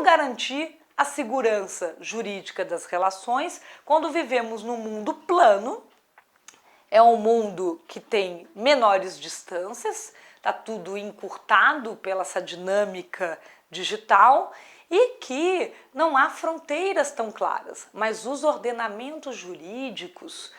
como garantir a segurança jurídica das relações quando vivemos num mundo plano? É um mundo que tem menores distâncias, está tudo encurtado pela essa dinâmica digital e que não há fronteiras tão claras, mas os ordenamentos jurídicos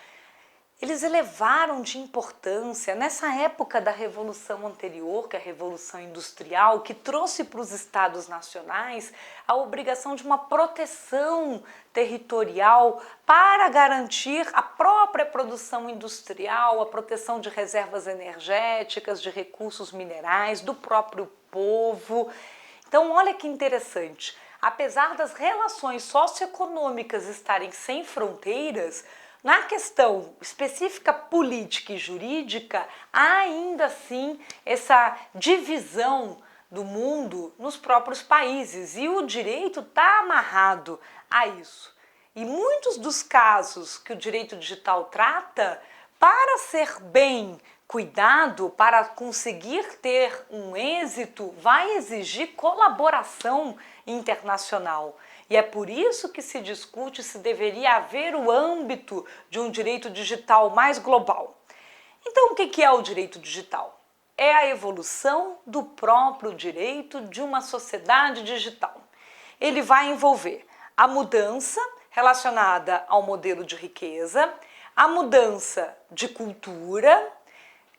eles elevaram de importância nessa época da revolução anterior, que é a Revolução Industrial, que trouxe para os estados nacionais a obrigação de uma proteção territorial para garantir a própria produção industrial, a proteção de reservas energéticas, de recursos minerais, do próprio povo. Então, olha que interessante, apesar das relações socioeconômicas estarem sem fronteiras, na questão específica política e jurídica, há ainda assim essa divisão do mundo nos próprios países e o direito está amarrado a isso. E muitos dos casos que o direito digital trata, para ser bem cuidado, para conseguir ter um êxito, vai exigir colaboração internacional. E é por isso que se discute se deveria haver o âmbito de um direito digital mais global. Então, o que é o direito digital? É a evolução do próprio direito de uma sociedade digital. Ele vai envolver a mudança relacionada ao modelo de riqueza, a mudança de cultura,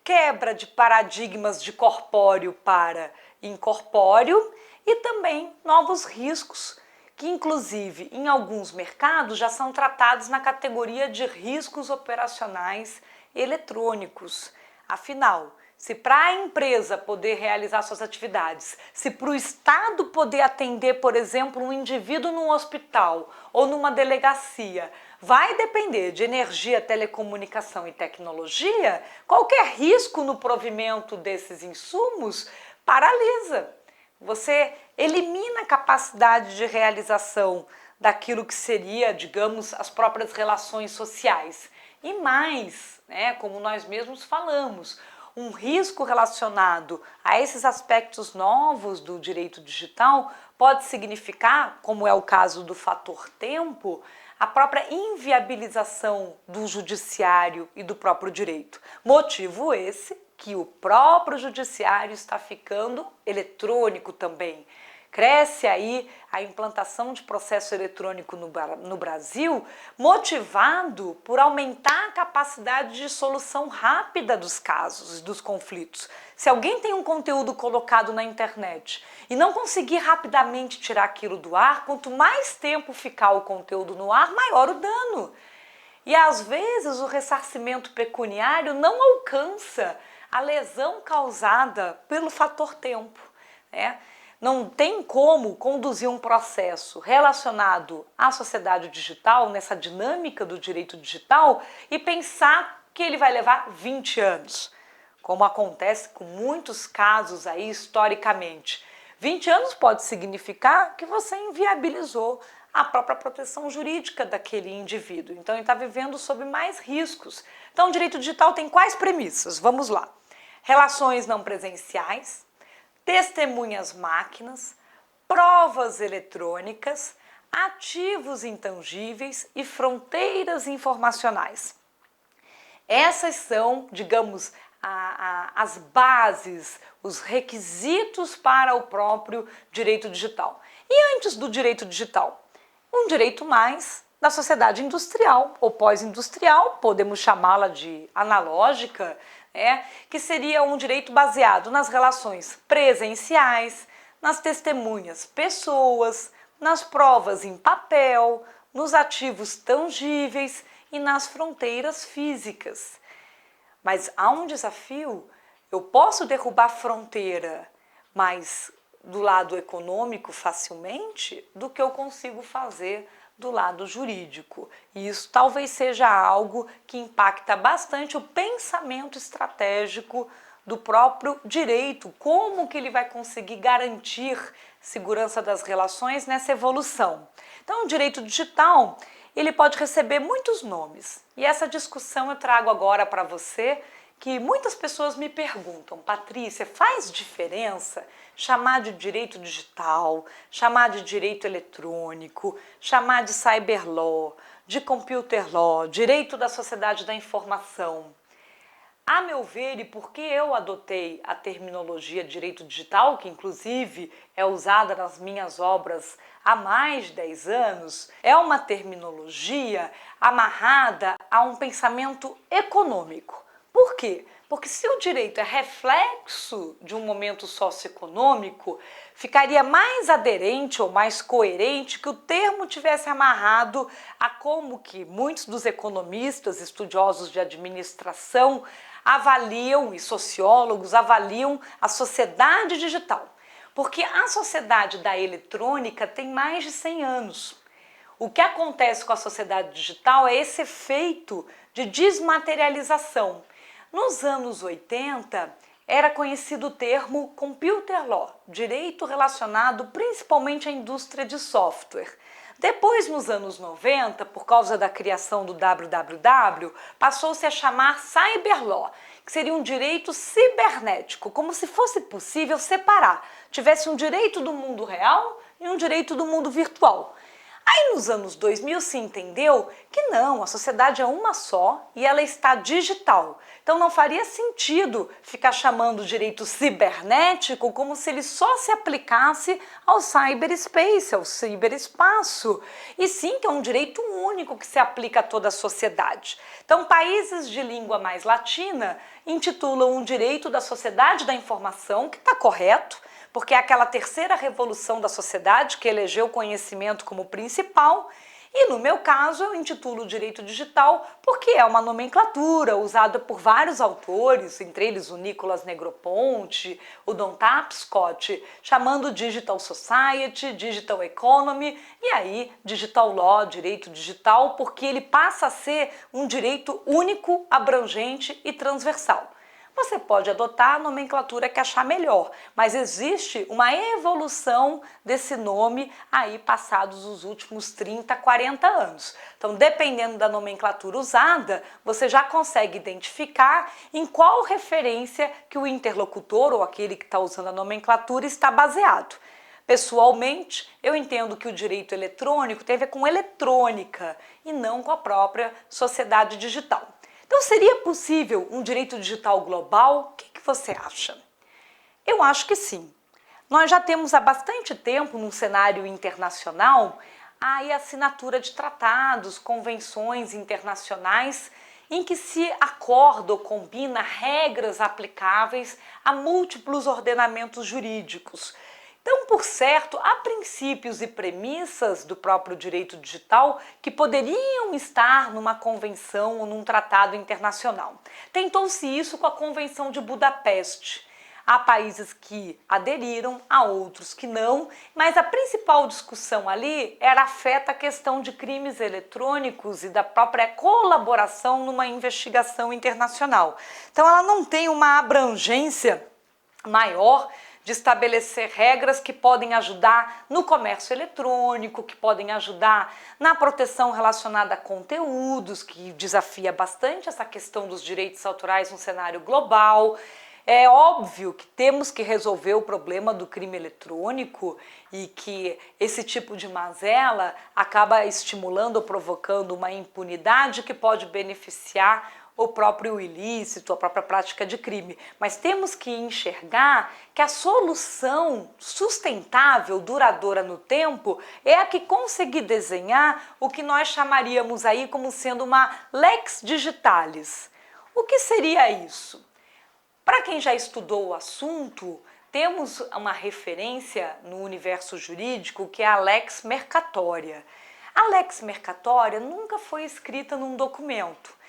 quebra de paradigmas de corpóreo para incorpóreo e também novos riscos, que inclusive em alguns mercados já são tratados na categoria de riscos operacionais eletrônicos. Afinal, se para a empresa poder realizar suas atividades, se para o Estado poder atender, por exemplo, um indivíduo num hospital ou numa delegacia, vai depender de energia, telecomunicação e tecnologia, qualquer risco no provimento desses insumos paralisa. Você elimina a capacidade de realização daquilo que seria, digamos, as próprias relações sociais. E mais, como nós mesmos falamos, um risco relacionado a esses aspectos novos do direito digital pode significar, como é o caso do fator tempo, a própria inviabilização do judiciário e do próprio direito. Motivo esse que o próprio judiciário está ficando eletrônico também. Cresce aí a implantação de processo eletrônico no Brasil, motivado por aumentar a capacidade de solução rápida dos casos e dos conflitos. Se alguém tem um conteúdo colocado na internet e não conseguir rapidamente tirar aquilo do ar, quanto mais tempo ficar o conteúdo no ar, maior o dano. E às vezes o ressarcimento pecuniário não alcança a lesão causada pelo fator tempo, Não tem como conduzir um processo relacionado à sociedade digital, nessa dinâmica do direito digital, e pensar que ele vai levar 20 anos, como acontece com muitos casos aí historicamente. 20 anos pode significar que você inviabilizou a própria proteção jurídica daquele indivíduo. Então, ele está vivendo sob mais riscos. Então, o direito digital tem quais premissas? Vamos lá. Relações não presenciais, testemunhas máquinas, provas eletrônicas, ativos intangíveis e fronteiras informacionais. Essas são, digamos, as bases, os requisitos para o próprio direito digital. E antes do direito digital? Um direito mais da sociedade industrial ou pós-industrial, podemos chamá-la de analógica, que seria um direito baseado nas relações presenciais, nas testemunhas pessoas, nas provas em papel, nos ativos tangíveis e nas fronteiras físicas. Mas há um desafio, eu posso derrubar fronteira, mas do lado econômico facilmente, do que eu consigo fazer do lado jurídico. E isso talvez seja algo que impacta bastante o pensamento estratégico do próprio direito, como que ele vai conseguir garantir segurança das relações nessa evolução. Então, o direito digital, ele pode receber muitos nomes. E essa discussão eu trago agora para você, que muitas pessoas me perguntam: Patrícia, faz diferença chamar de direito digital, chamar de direito eletrônico, chamar de cyber law, de computer law, direito da sociedade da informação? A meu ver, e porque eu adotei a terminologia direito digital, que inclusive é usada nas minhas obras há mais de 10 anos, é uma terminologia amarrada a um pensamento econômico. Por quê? Porque se o direito é reflexo de um momento socioeconômico, ficaria mais aderente ou mais coerente que o termo tivesse amarrado a como que muitos dos economistas, estudiosos de administração, avaliam, e sociólogos avaliam a sociedade digital. Porque a sociedade da eletrônica tem mais de 100 anos. O que acontece com a sociedade digital é esse efeito de desmaterialização. Nos anos 80, era conhecido o termo computer law, direito relacionado principalmente à indústria de software. Depois, nos anos 90, por causa da criação do www, passou-se a chamar cyber law, que seria um direito cibernético, como se fosse possível separar, tivesse um direito do mundo real e um direito do mundo virtual. Aí nos anos 2000 se entendeu que não, a sociedade é uma só e ela está digital. Então não faria sentido ficar chamando o direito cibernético como se ele só se aplicasse ao cyberspace, ao ciberespaço. E sim que é um direito único que se aplica a toda a sociedade. Então países de língua mais latina intitulam um direito da sociedade da informação, que está correto, porque é aquela terceira revolução da sociedade que elegeu o conhecimento como principal, e no meu caso eu intitulo direito digital porque é uma nomenclatura usada por vários autores, entre eles o Nicholas Negroponte, o Don Tapscott, chamando Digital Society, Digital Economy, e aí Digital Law, direito digital, porque ele passa a ser um direito único, abrangente e transversal. Você pode adotar a nomenclatura que achar melhor, mas existe uma evolução desse nome aí passados os últimos 30, 40 anos. Então, dependendo da nomenclatura usada, você já consegue identificar em qual referência que o interlocutor ou aquele que está usando a nomenclatura está baseado. Pessoalmente, eu entendo que o direito eletrônico tem a ver com eletrônica e não com a própria sociedade digital. Então, seria possível um direito digital global? O que você acha? Eu acho que sim. Nós já temos há bastante tempo, num cenário internacional, a assinatura de tratados, convenções internacionais, em que se acorda ou combina regras aplicáveis a múltiplos ordenamentos jurídicos. Então, por certo, há princípios e premissas do próprio direito digital que poderiam estar numa convenção ou num tratado internacional. Tentou-se isso com a Convenção de Budapeste. Há países que aderiram, há outros que não, mas a principal discussão ali afeta a questão de crimes eletrônicos e da própria colaboração numa investigação internacional. Então, ela não tem uma abrangência maior de estabelecer regras que podem ajudar no comércio eletrônico, que podem ajudar na proteção relacionada a conteúdos, que desafia bastante essa questão dos direitos autorais no cenário global. É óbvio que temos que resolver o problema do crime eletrônico e que esse tipo de mazela acaba estimulando ou provocando uma impunidade que pode beneficiar o próprio ilícito, a própria prática de crime. Mas temos que enxergar que a solução sustentável, duradoura no tempo, é a que conseguir desenhar o que nós chamaríamos aí como sendo uma lex digitalis. O que seria isso? Para quem já estudou o assunto, temos uma referência no universo jurídico que é a lex mercatória. A lex mercatória nunca foi escrita num documento.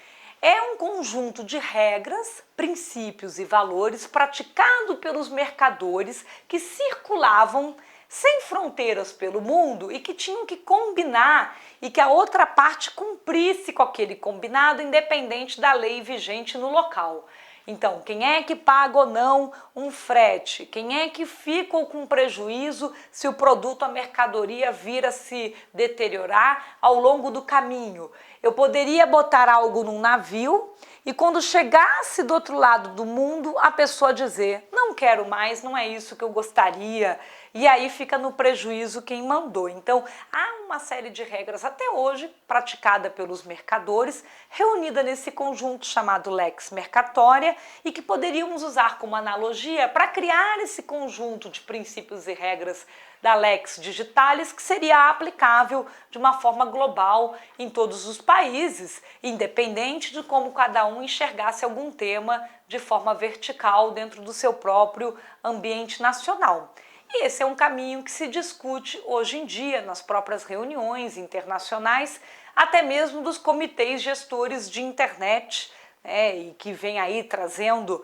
É um conjunto de regras, princípios e valores praticado pelos mercadores que circulavam sem fronteiras pelo mundo e que tinham que combinar e que a outra parte cumprisse com aquele combinado independente da lei vigente no local. Então, quem é que paga ou não um frete? Quem é que fica com prejuízo se o produto, a mercadoria vir a se deteriorar ao longo do caminho? Eu poderia botar algo num navio e quando chegasse do outro lado do mundo, a pessoa dizer, não quero mais, não é isso que eu gostaria, e aí fica no prejuízo quem mandou. Então, há uma série de regras até hoje praticada pelos mercadores, reunida nesse conjunto chamado Lex Mercatória, e que poderíamos usar como analogia para criar esse conjunto de princípios e regras da Lex Digitalis, que seria aplicável de uma forma global em todos os países, independente de como cada um enxergasse algum tema de forma vertical dentro do seu próprio ambiente nacional. E esse é um caminho que se discute hoje em dia nas próprias reuniões internacionais, até mesmo dos comitês gestores de internet, e que vem aí trazendo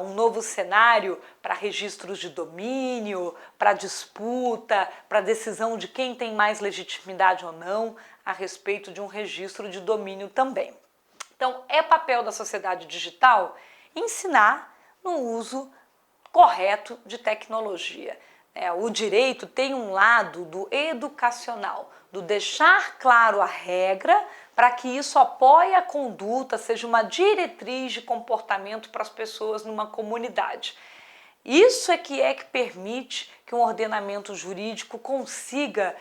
um novo cenário para registros de domínio, para disputa, para decisão de quem tem mais legitimidade ou não a respeito de um registro de domínio também. Então, é papel da sociedade digital ensinar no uso correto de tecnologia. O direito tem um lado do educacional, do deixar claro a regra para que isso apoie a conduta, seja uma diretriz de comportamento para as pessoas numa comunidade. Isso é que permite que um ordenamento jurídico consiga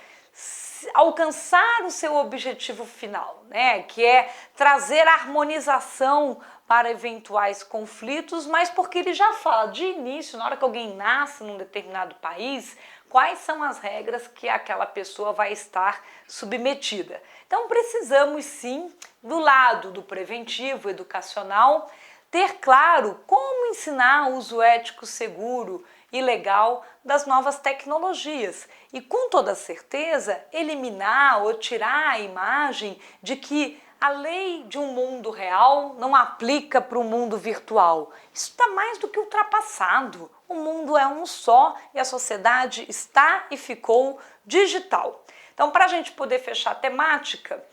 alcançar o seu objetivo final, que é trazer harmonização para eventuais conflitos, mas porque ele já fala de início, na hora que alguém nasce num determinado país, quais são as regras que aquela pessoa vai estar submetida. Então precisamos sim, do lado do preventivo, educacional, ter claro como ensinar o uso ético, seguro e legal das novas tecnologias e, com toda certeza, eliminar ou tirar a imagem de que a lei de um mundo real não aplica para o mundo virtual. Isso está mais do que ultrapassado. O mundo é um só e a sociedade está e ficou digital. Então, para a gente poder fechar a temática,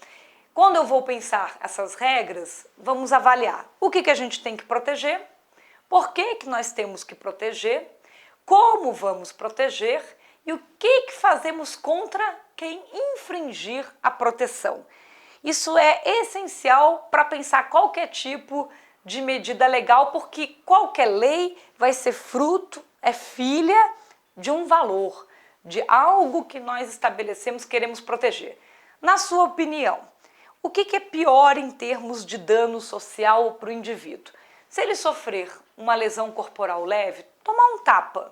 quando eu vou pensar essas regras, vamos avaliar o que a gente tem que proteger, por que nós temos que proteger, como vamos proteger e o que fazemos contra quem infringir a proteção. Isso é essencial para pensar qualquer tipo de medida legal, porque qualquer lei vai ser fruto, é filha de um valor, de algo que nós estabelecemos, queremos proteger. Na sua opinião, o que é pior em termos de dano social para o indivíduo? Se ele sofrer uma lesão corporal leve, tomar um tapa.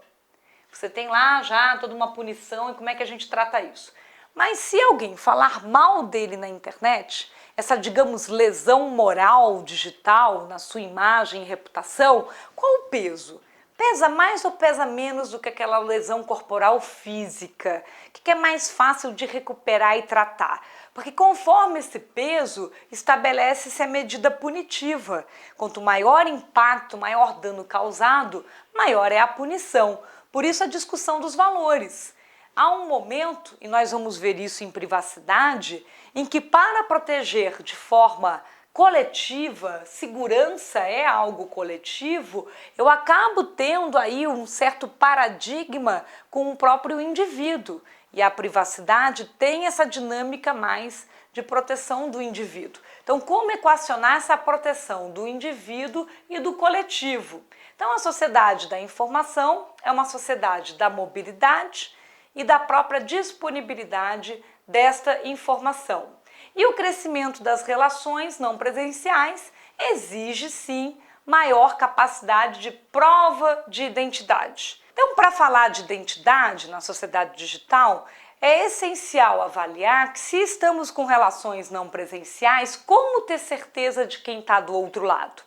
Você tem lá já toda uma punição e como é que a gente trata isso? Mas se alguém falar mal dele na internet, essa, digamos, lesão moral digital na sua imagem e reputação, qual o peso? Pesa mais ou pesa menos do que aquela lesão corporal física? O que é mais fácil de recuperar e tratar? Porque conforme esse peso, estabelece-se a medida punitiva. Quanto maior impacto, maior dano causado, maior é a punição. Por isso a discussão dos valores. Há um momento, e nós vamos ver isso em privacidade, em que para proteger de forma coletiva, segurança é algo coletivo, eu acabo tendo aí um certo paradigma com o próprio indivíduo. E a privacidade tem essa dinâmica mais de proteção do indivíduo. Então, como equacionar essa proteção do indivíduo e do coletivo? Então, a sociedade da informação é uma sociedade da mobilidade e da própria disponibilidade desta informação. E o crescimento das relações não presenciais exige, sim, maior capacidade de prova de identidade. Então, para falar de identidade na sociedade digital, é essencial avaliar que se estamos com relações não presenciais, como ter certeza de quem está do outro lado?